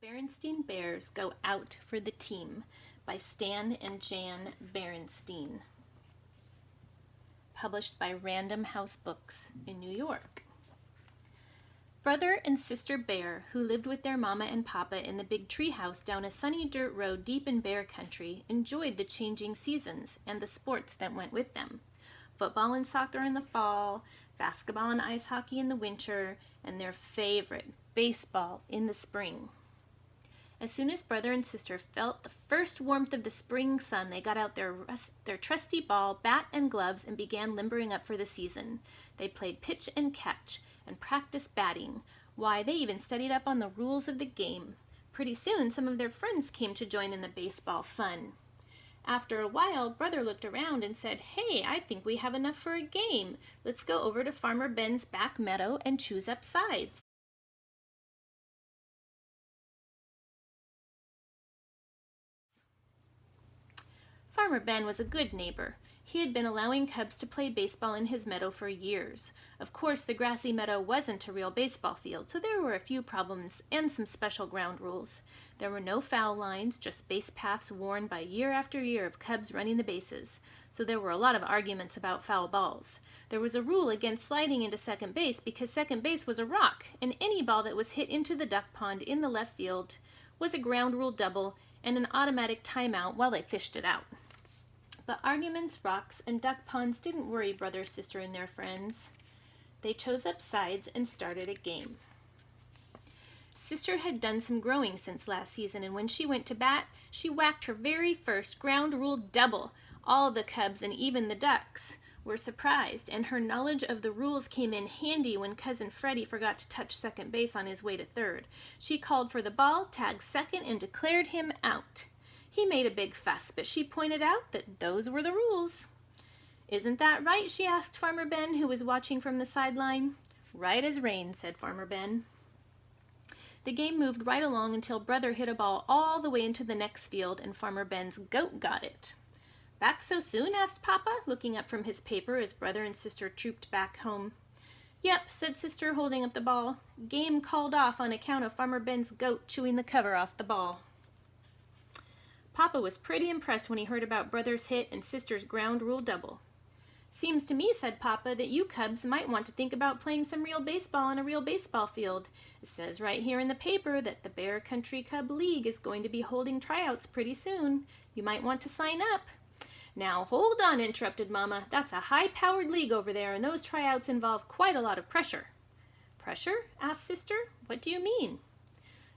The Berenstain Bears Go Out for the Team by Stan and Jan Berenstain. Published by Random House Books in New York. Brother and sister bear, who lived with their mama and papa in the big tree house down a sunny dirt road deep in bear country, enjoyed the changing seasons and the sports that went with them. Football and soccer in the fall, basketball and ice hockey in the winter, and their favorite, baseball, in the spring. As soon as brother and sister felt the first warmth of the spring sun, they got out their trusty ball, bat, and gloves and began limbering up for the season. They played pitch and catch and practiced batting. Why, they even studied up on the rules of the game. Pretty soon, some of their friends came to join in the baseball fun. After a while, brother looked around and said, "Hey, I think we have enough for a game. Let's go over to Farmer Ben's back meadow and choose up sides." Farmer Ben was a good neighbor. He had been allowing cubs to play baseball in his meadow for years. Of course, the grassy meadow wasn't a real baseball field, so there were a few problems and some special ground rules. There were no foul lines, just base paths worn by year after year of cubs running the bases, so there were a lot of arguments about foul balls. There was a rule against sliding into second base because second base was a rock, and any ball that was hit into the duck pond in the left field was a ground rule double and an automatic timeout while they fished it out. But arguments, rocks, and duck ponds didn't worry brother, sister, and their friends. They chose up sides and started a game. Sister had done some growing since last season, and when she went to bat, she whacked her very first ground rule double. All the cubs and even the ducks were surprised, and her knowledge of the rules came in handy when Cousin Freddie forgot to touch second base on his way to third. She called for the ball, tagged second, and declared him out. He made a big fuss, but she pointed out that those were the rules. "Isn't that right?" she asked Farmer Ben, who was watching from the sideline. "Right as rain," said Farmer Ben. The game moved right along until brother hit a ball all the way into the next field and Farmer Ben's goat got it. "Back so soon?" asked Papa, looking up from his paper as brother and sister trooped back home. "Yep," said sister, holding up the ball. "Game called off on account of Farmer Ben's goat chewing the cover off the ball." Papa was pretty impressed when he heard about brother's hit and sister's ground rule double. "Seems to me," said Papa, "that you cubs might want to think about playing some real baseball on a real baseball field. It says right here in the paper that the Bear Country Cub League is going to be holding tryouts pretty soon. You might want to sign up." "Now, hold on," interrupted Mama. "That's a high-powered league over there, and those tryouts involve quite a lot of pressure." "Pressure?" asked Sister. "What do you mean?"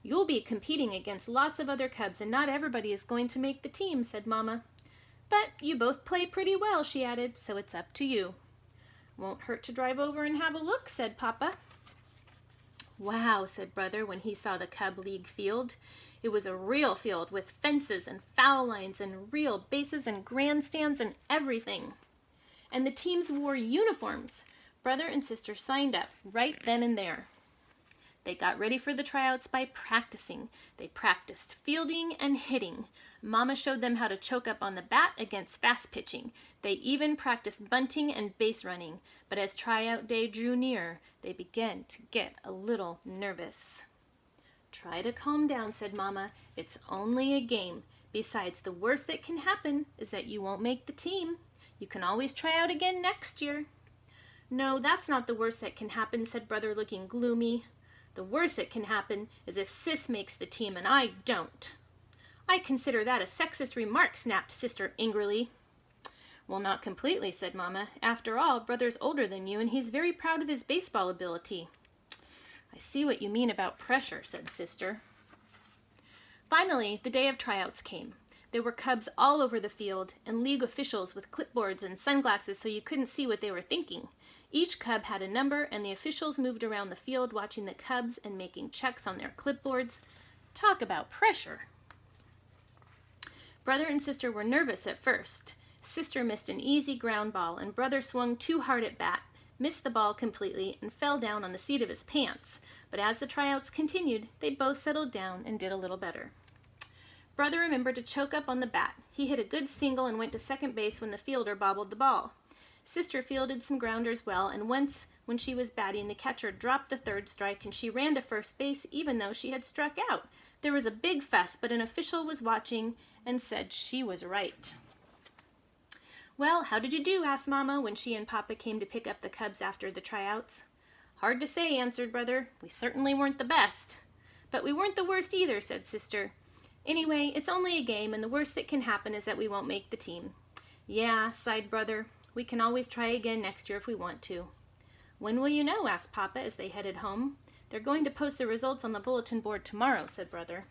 "You'll be competing against lots of other cubs, and not everybody is going to make the team," said Mama. "But you both play pretty well," she added, "so it's up to you." "Won't hurt to drive over and have a look," said Papa. "Wow," said brother when he saw the Cub League field. It was a real field with fences and foul lines and real bases and grandstands and everything. And the teams wore uniforms. Brother and sister signed up right then and there. They got ready for the tryouts by practicing. They practiced fielding and hitting. Mama showed them how to choke up on the bat against fast pitching. They even practiced bunting and base running. But as tryout day drew near, they began to get a little nervous. "Try to calm down," said Mama. "It's only a game. Besides, the worst that can happen is that you won't make the team. You can always try out again next year." "No, that's not the worst that can happen," said brother, looking gloomy. "The worst that can happen is if Sis makes the team and I don't." "I consider that a sexist remark," snapped sister angrily. "Well, not completely," said Mama. "After all, brother's older than you and he's very proud of his baseball ability." "I see what you mean about pressure," said sister. Finally, the day of tryouts came. There were cubs all over the field and league officials with clipboards and sunglasses so you couldn't see what they were thinking. Each cub had a number and the officials moved around the field watching the cubs and making checks on their clipboards. Talk about pressure. Brother and sister were nervous at first. Sister missed an easy ground ball and brother swung too hard at bat, missed the ball completely, and fell down on the seat of his pants. But as the tryouts continued, they both settled down and did a little better. Brother remembered to choke up on the bat. He hit a good single and went to second base when the fielder bobbled the ball. Sister fielded some grounders well, and once, when she was batting, the catcher dropped the third strike and she ran to first base even though she had struck out. There was a big fuss, but an official was watching and said she was right. "Well, how did you do?" asked Mama when she and Papa came to pick up the cubs after the tryouts. "Hard to say," answered Brother. "We certainly weren't the best." "But we weren't the worst either," said Sister. "Anyway, it's only a game, and the worst that can happen is that we won't make the team." "Yeah," sighed Brother. "We can always try again next year if we want to." "When will you know?" asked Papa as they headed home. "They're going to post the results on the bulletin board tomorrow," said Brother.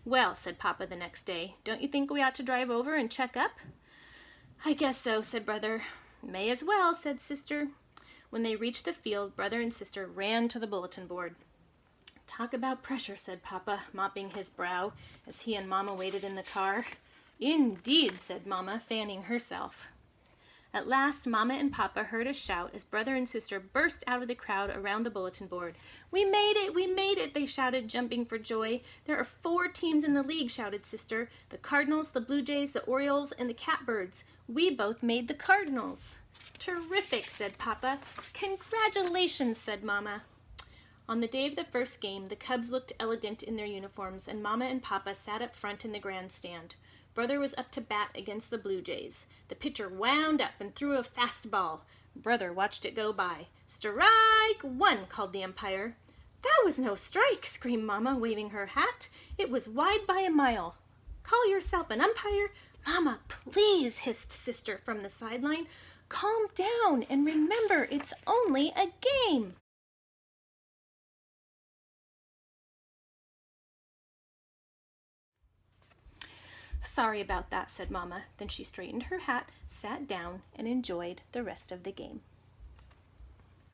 "Well," said Papa the next day, "don't you think we ought to drive over and check up?" "I guess so," said Brother. "May as well," said Sister. When they reached the field, Brother and Sister ran to the bulletin board. "Talk about pressure," said Papa, mopping his brow as he and Mama waited in the car. "Indeed," said Mama, fanning herself. At last, Mama and Papa heard a shout as Brother and Sister burst out of the crowd around the bulletin board. "We made it! We made it!" they shouted, jumping for joy. "There are 4 teams in the league," shouted Sister. "The Cardinals, the Blue Jays, the Orioles, and the Catbirds. We both made the Cardinals." "Terrific," said Papa. "Congratulations," said Mama. On the day of the first game, the Cubs looked elegant in their uniforms, and Mama and Papa sat up front in the grandstand. Brother was up to bat against the Blue Jays. The pitcher wound up and threw a fastball. Brother watched it go by. "Strike 1," called the umpire. "That was no strike," screamed Mama, waving her hat. "It was wide by a mile." "Call yourself an umpire?" "Mama, please," hissed Sister from the sideline. "Calm down and remember, it's only a game." "Sorry about that," said Mama. Then she straightened her hat, sat down, and enjoyed the rest of the game.